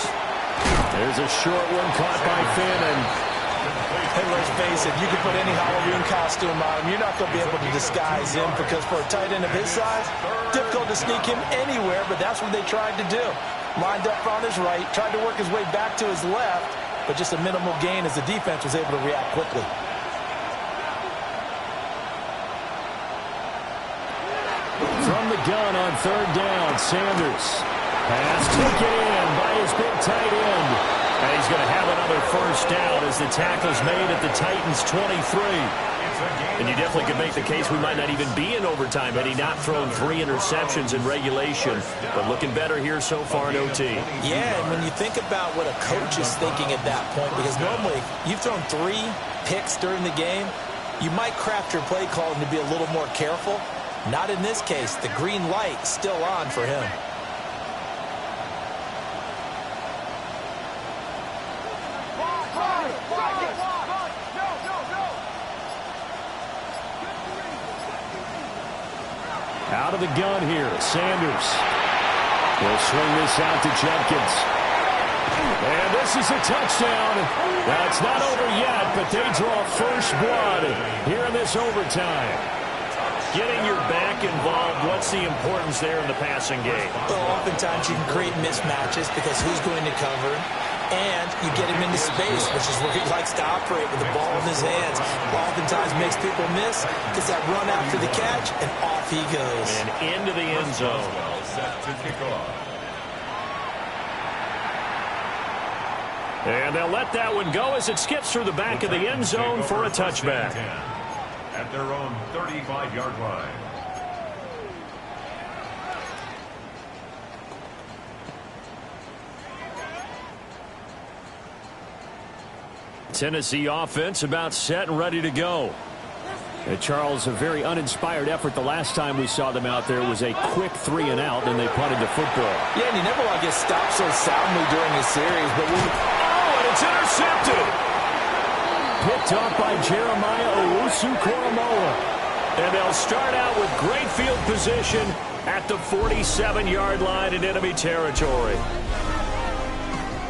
There's a short one caught by Fannin. Hey, let's face it, you can put any Halloween costume on him. You're not going to be able to disguise him because for a tight end of his size, difficult to sneak him anywhere, but that's what they tried to do. Lined up on his right, tried to work his way back to his left, but just a minimal gain as the defense was able to react quickly. From the gun on third down, Sanders. Pass taken in by his big tight end. And he's going to have another first down as the tackle's made at the Titans' 23. And you definitely could make the case we might not even be in overtime had he not thrown 3 interceptions in regulation. But looking better here so far in OT. Yeah, and when you think about what a coach is thinking at that point, because normally you've thrown 3 picks during the game, you might craft your play calling to be a little more careful. Not in this case. The green light still on for him. Out of the gun here, Sanders. Will swing this out to Judkins. And this is a touchdown. Now, it's not over yet, but they draw first blood here in this overtime. Getting your back involved, what's the importance there in the passing game? Well, oftentimes you can create mismatches because who's going to cover, and you get him into space, which is where he likes to operate with the ball in his hands. Oftentimes makes people miss, gets that run after the catch, and off he goes. And into the end zone. Set to kick off. And they'll let that one go as it skips through the back of the end zone for a touchback. At their own 35-yard line. Tennessee offense about set and ready to go. And Charles, a very uninspired effort the last time we saw them out there. It was a quick 3 and out, and they punted the football. Yeah, and you never want to get stopped so soundly during a series, but and it's intercepted. Picked off by Jeremiah Owusu-Koramoah. And they'll start out with great field position at the 47-yard line in enemy territory.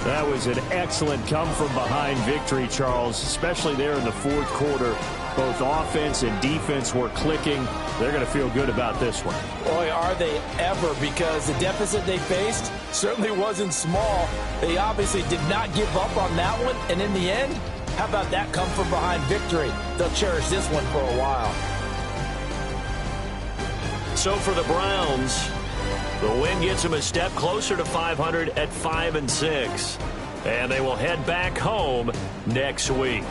That was an excellent come-from-behind victory, Charles, especially there in the fourth quarter. Both offense and defense were clicking. They're going to feel good about this one. Boy, are they ever, because the deficit they faced certainly wasn't small. They obviously did not give up on that one, and in the end, how about that come-from-behind victory? They'll cherish this one for a while. So for the Browns, The win gets them a step closer to 500 at 5-6. And they will head back home next week.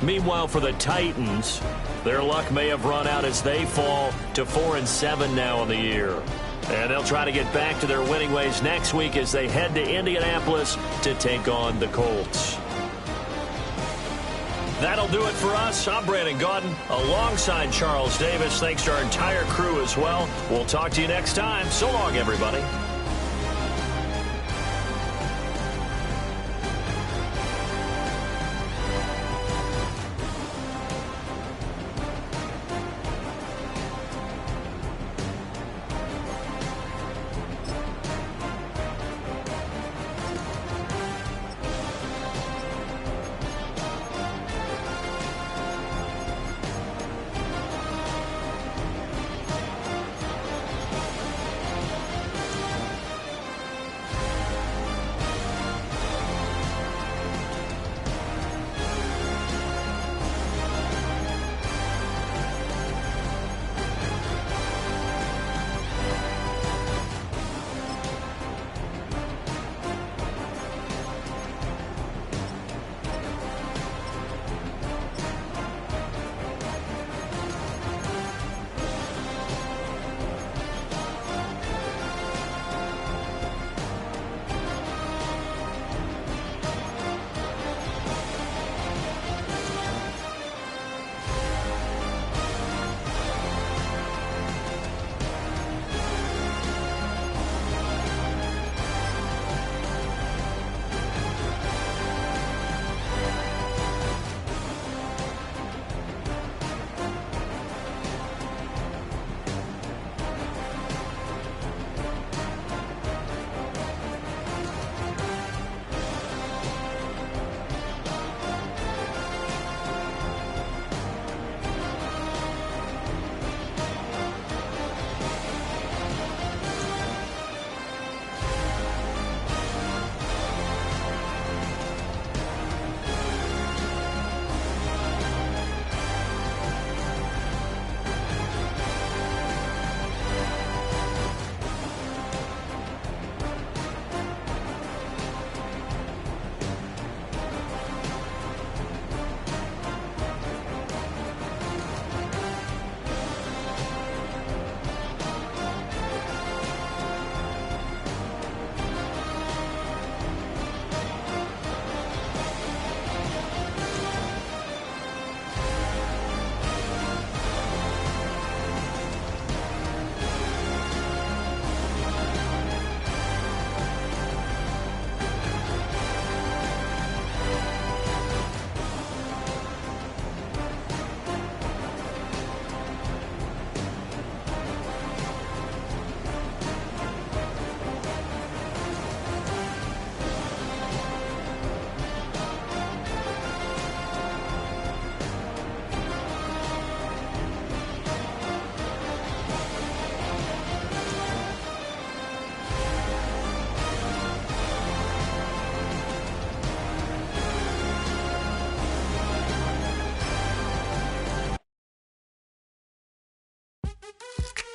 Meanwhile, for the Titans, their luck may have run out as they fall to 4-7 now in the year. And they'll try to get back to their winning ways next week as they head to Indianapolis to take on the Colts. That'll do it for us. I'm Brandon Gaudin alongside Charles Davis. Thanks to our entire crew as well. We'll talk to you next time. So long, everybody.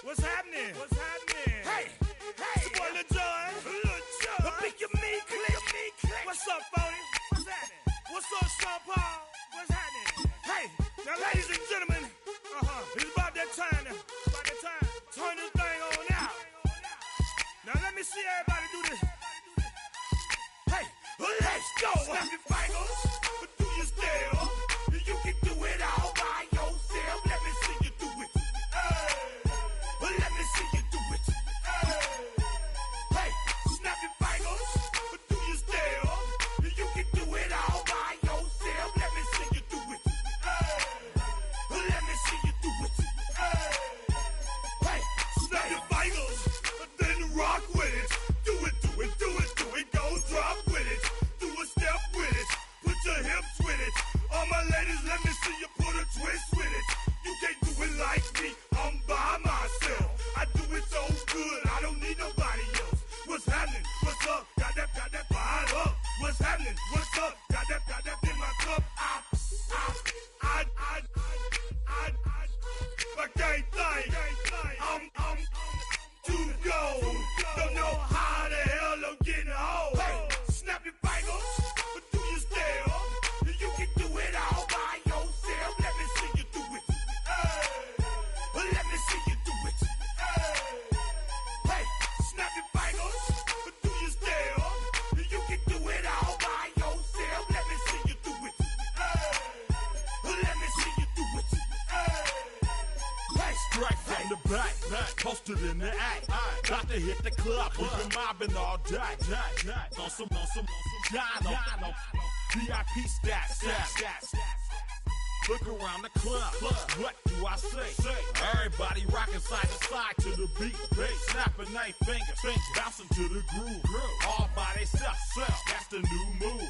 What's happening? What's happening? Hey, hey, it's your boy Lil Jon. Lil Jon. I pick your me click. What's up, Phony? What's happening? What's up, Sean Paul? What's happening? Hey, now, ladies and gentlemen, it's about that time. Turn this thing on out. Now let me see everybody do this. Hey, let's go. Snap your fingers, but do your step. You can do it all by yourself. Let me see you do it. Let me see you do it. Hey, snap your fingers, but do your step. You can do it all by yourself. Let me see you do it. Let me see you do it. Hey, snap your fingers, then rock with it. Do it, do it, do it, do it. Go drop with it. Do a step with it. Put the back, posted in the act. Got to hit the club, we've been mobbing all day. On some Jono, VIP stats. Look around the club, what do I say? Everybody rocking side to side to the beat. Snapping their fingers, bouncing to the groove. All by themselves, that's the new move.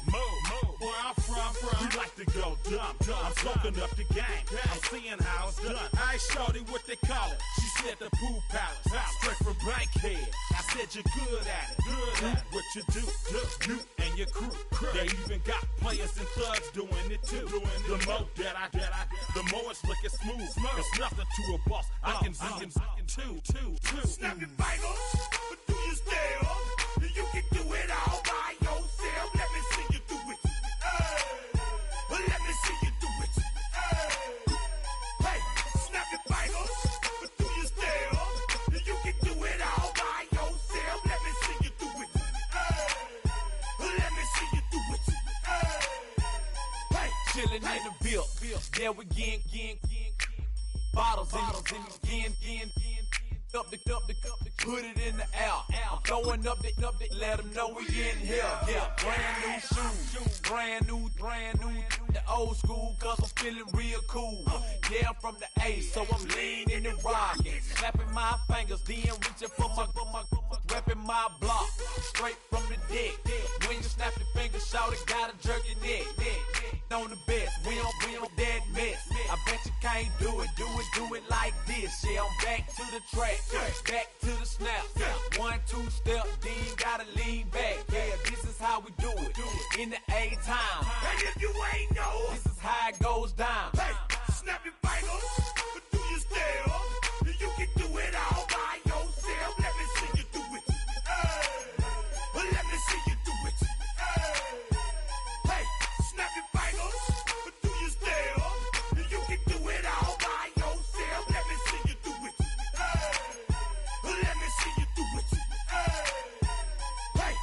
Where I'm from, we like to go dumb. I'm soaking up the game, I'm seeing how it's done. I ain't shorty what they call it. She said the pool palace, straight from Bankhead. I said you're good at it. What you do, you and your crew. They even got players and thugs doing it too. The more that I the more it's looking smooth. It's nothing to a boss. I can two. Snap your fingers, but do you still? You can do it all by yourself. Let me see you do it. Let me see you do it. Hey, snap your fingers, but do you still? You can do it all by yourself. Let me see you do it. Let me see you do it. Hey, chilling in the bill. Yeah, we getting bottles in again. Up the cup, put it in the air. I'm throwing up the, let them know we in here. Yeah, brand new shoes, brand new, the old school, cause I'm feeling real cool. Yeah, I'm from the A, so I'm leaning and rocking, snapping my fingers, then reaching for my, repping my block, straight from the deck. When you snap your fingers, shout it, gotta jerk your neck. On the best, we don't that mess. I bet you can't do it like this. Yeah, I'm back to the track. Back to the snap. 1, 2 step, then gotta lean back. Yeah, this is how we do it. In the A-time. And if you ain't know, this is how it goes down. Hey, snap your fingers, but do you still? You can do it all by yourself. Let me see you do it. Let me see you do it. Hey, snap your fingers, but do you still? You can do it all by yourself. Let me see you do it. Let me see you do it. Hey.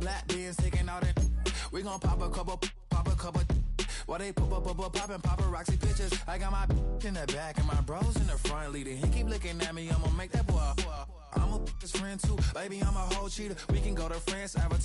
Black beans taking out it. We gon' pop a couple. While they poppin' paparazzi pictures. I got my in the back and my bros in the front leading. He keep looking at me, I'ma make that boy. I'm a his friend too, baby, I'm a whole cheater. We can go to France, advertise.